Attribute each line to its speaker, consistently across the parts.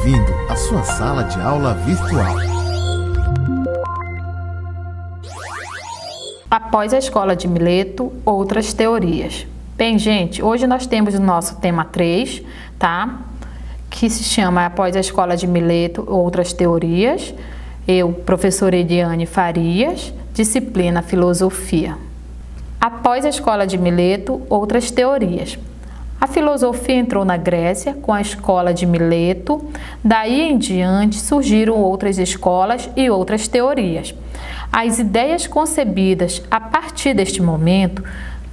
Speaker 1: bem-vindo à sua sala de aula virtual.
Speaker 2: Após a escola de Mileto, outras teorias. Bem, gente, hoje nós temos o nosso tema 3, tá? Que se chama Após a escola de Mileto, outras teorias. Eu, professora Ediane Farias, disciplina Filosofia. Após a escola de Mileto, outras teorias. A filosofia entrou na Grécia com a escola de Mileto, daí em diante surgiram outras escolas e outras teorias. As ideias concebidas a partir deste momento,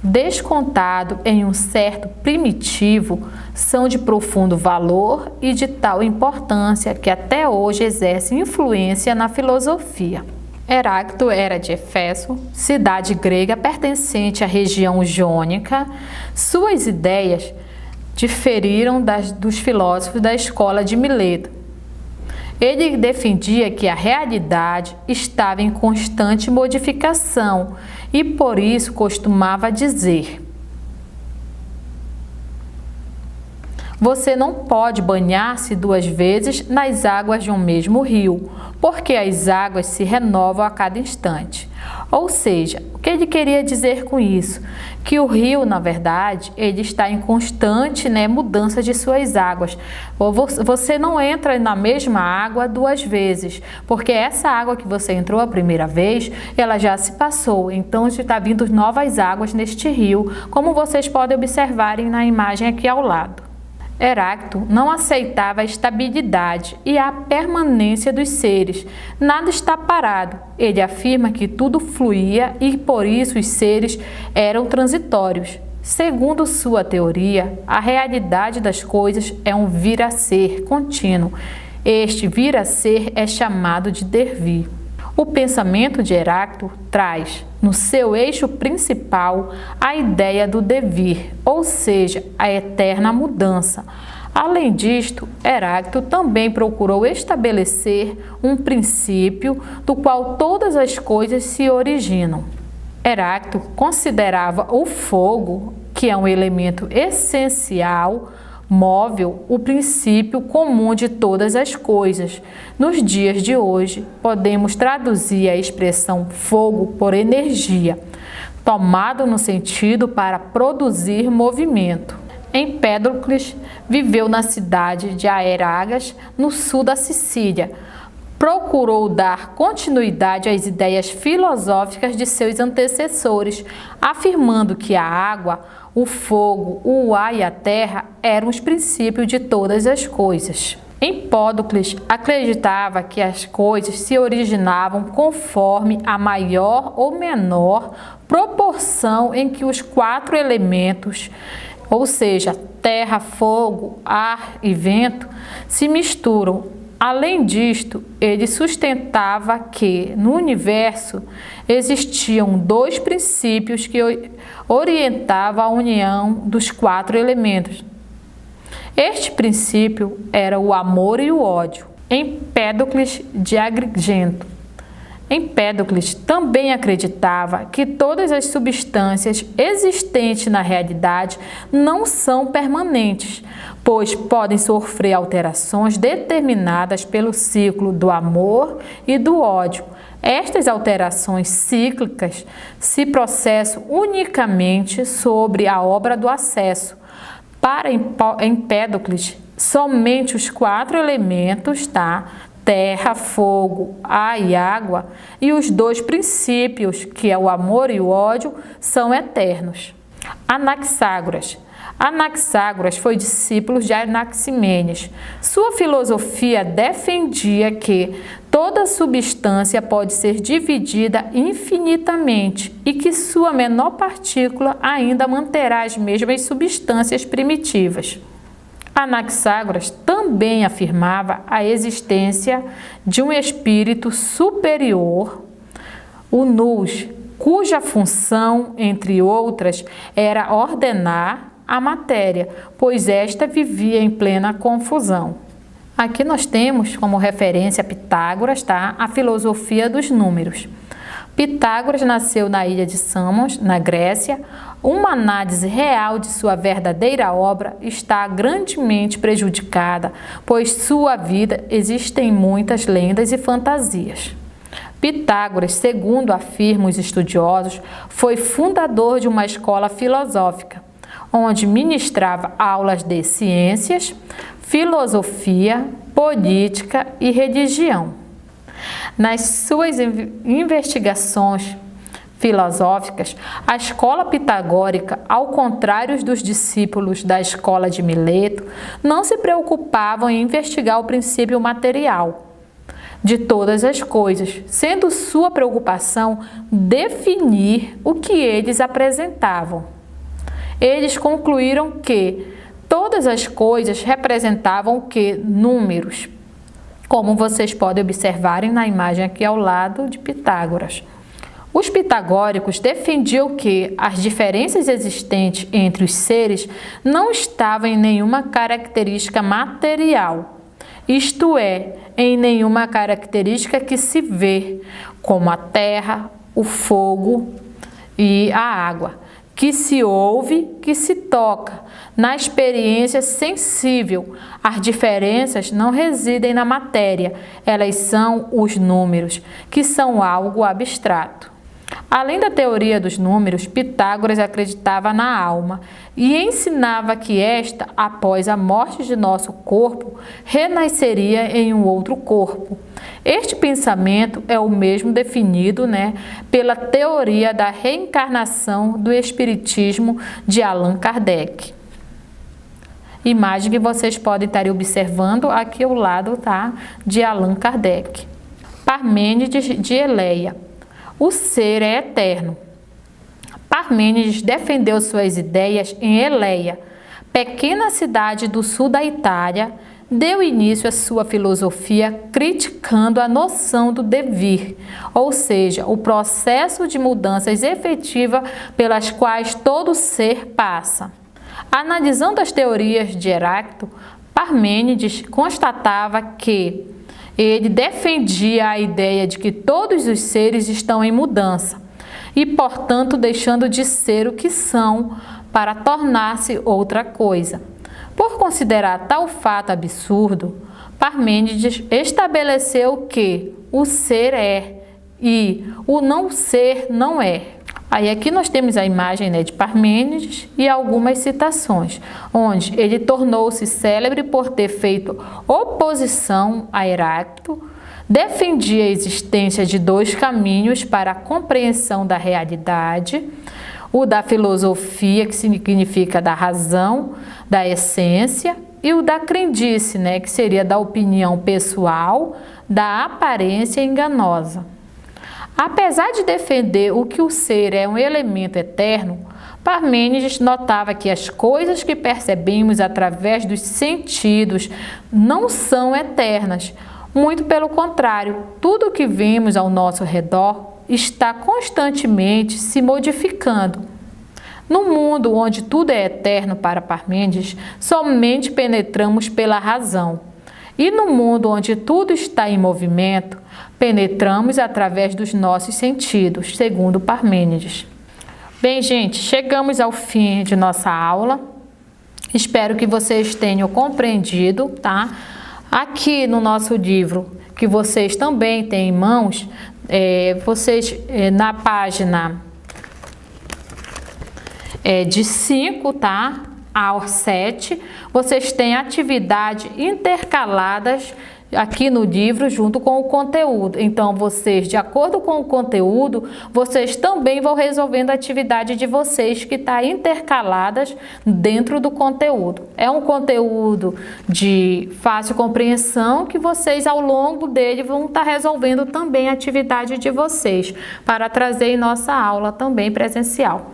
Speaker 2: descontado em um certo primitivo, são de profundo valor e de tal importância que até hoje exercem influência na filosofia. Heráclito era de Éfeso, cidade grega pertencente à região jônica. Suas ideias diferiram dos filósofos da escola de Mileto. Ele defendia que a realidade estava em constante modificação e por isso costumava dizer: você não pode banhar-se 2 vezes nas águas de um mesmo rio, porque as águas se renovam a cada instante. Ou seja, o que ele queria dizer com isso? Que o rio, na verdade, ele está em constante mudança de suas águas. Você não entra na mesma água 2 vezes, porque essa água que você entrou a primeira vez, ela já se passou, então está vindo novas águas neste rio, como vocês podem observarem na imagem aqui ao lado. Heráclito não aceitava a estabilidade e a permanência dos seres. Nada está parado. Ele afirma que tudo fluía e por isso os seres eram transitórios. Segundo sua teoria, a realidade das coisas é um vir a ser contínuo. Este vir a ser é chamado de devir. O pensamento de Heráclito traz, no seu eixo principal, a ideia do devir, ou seja, a eterna mudança. Além disto, Heráclito também procurou estabelecer um princípio do qual todas as coisas se originam. Heráclito considerava o fogo, que é um elemento essencial, móvel, o princípio comum de todas as coisas. Nos dias de hoje, podemos traduzir a expressão fogo por energia, tomado no sentido para produzir movimento. Empédocles viveu na cidade de Aeragas, no sul da Sicília. Procurou dar continuidade às ideias filosóficas de seus antecessores, afirmando que a água, o fogo, o ar e a terra eram os princípios de todas as coisas. Empédocles acreditava que as coisas se originavam conforme a maior ou menor proporção em que os 4 elementos, ou seja, terra, fogo, ar e vento, se misturam. Além disto, ele sustentava que, no universo, existiam 2 princípios que orientavam a união dos 4 elementos. Este princípio era o amor e o ódio. Empédocles de Agrigento. Empédocles também acreditava que todas as substâncias existentes na realidade não são permanentes, pois podem sofrer alterações determinadas pelo ciclo do amor e do ódio. Estas alterações cíclicas se processam unicamente sobre a obra do acesso. Para Empédocles, somente os 4 elementos, terra, fogo, ar e água, e os 2 princípios, que é o amor e o ódio, são eternos. Anaxágoras. Anaxágoras foi discípulo de Anaximênides. Sua filosofia defendia que toda substância pode ser dividida infinitamente e que sua menor partícula ainda manterá as mesmas substâncias primitivas. Anaxágoras também afirmava a existência de um espírito superior, o nous, cuja função, entre outras, era ordenar a matéria, pois esta vivia em plena confusão. Aqui nós temos como referência Pitágoras, a filosofia dos números. Pitágoras nasceu na ilha de Samos, na Grécia. Uma análise real de sua verdadeira obra está grandemente prejudicada, pois sua vida existem muitas lendas e fantasias. Pitágoras, segundo afirmam os estudiosos, foi fundador de uma escola filosófica, onde ministrava aulas de ciências, filosofia, política e religião. Nas suas investigações filosóficas, a escola pitagórica, ao contrário dos discípulos da escola de Mileto, não se preocupavam em investigar o princípio material de todas as coisas, sendo sua preocupação definir o que eles apresentavam. Eles concluíram que todas as coisas representavam o que? Números, como vocês podem observar na imagem aqui ao lado de Pitágoras. Os pitagóricos defendiam que as diferenças existentes entre os seres não estavam em nenhuma característica material, isto é, em nenhuma característica que se vê, como a terra, o fogo e a água, que se ouve, que se toca, na experiência sensível. As diferenças não residem na matéria, elas são os números, que são algo abstrato. Além da teoria dos números, Pitágoras acreditava na alma e ensinava que esta, após a morte de nosso corpo, renasceria em um outro corpo. Este pensamento é o mesmo definido, pela teoria da reencarnação do Espiritismo de Allan Kardec. Imagem que vocês podem estar observando aqui ao lado, de Allan Kardec. Parmênides de Eleia. O ser é eterno. Parmênides defendeu suas ideias em Eleia, pequena cidade do sul da Itália. Deu início à sua filosofia criticando a noção do devir, ou seja, o processo de mudanças efetiva pelas quais todo ser passa. Analisando as teorias de Heráclito, Parmênides constatava que ele defendia a ideia de que todos os seres estão em mudança e, portanto, deixando de ser o que são para tornar-se outra coisa. Por considerar tal fato absurdo, Parmênides estabeleceu que o ser é e o não ser não é. Aí aqui nós temos a imagem de Parmênides e algumas citações, onde ele tornou-se célebre por ter feito oposição a Heráclito, defendia a existência de dois caminhos para a compreensão da realidade, o da filosofia, que significa da razão, da essência, e o da crendice, que seria da opinião pessoal, da aparência enganosa. Apesar de defender o que o ser é um elemento eterno, Parmênides notava que as coisas que percebemos através dos sentidos não são eternas. Muito pelo contrário, tudo o que vemos ao nosso redor está constantemente se modificando. No mundo onde tudo é eterno para Parmênides, somente penetramos pela razão. E no mundo onde tudo está em movimento, penetramos através dos nossos sentidos, segundo Parmênides. Bem, gente, chegamos ao fim de nossa aula. Espero que vocês tenham compreendido, Aqui no nosso livro, que vocês também têm em mãos, na página de 5, ao 7, vocês têm atividades intercaladas aqui no livro junto com o conteúdo. Então, vocês, de acordo com o conteúdo, vocês também vão resolvendo a atividade de vocês que está intercaladas dentro do conteúdo. É um conteúdo de fácil compreensão que vocês, ao longo dele, vão estar resolvendo também a atividade de vocês para trazer em nossa aula também presencial.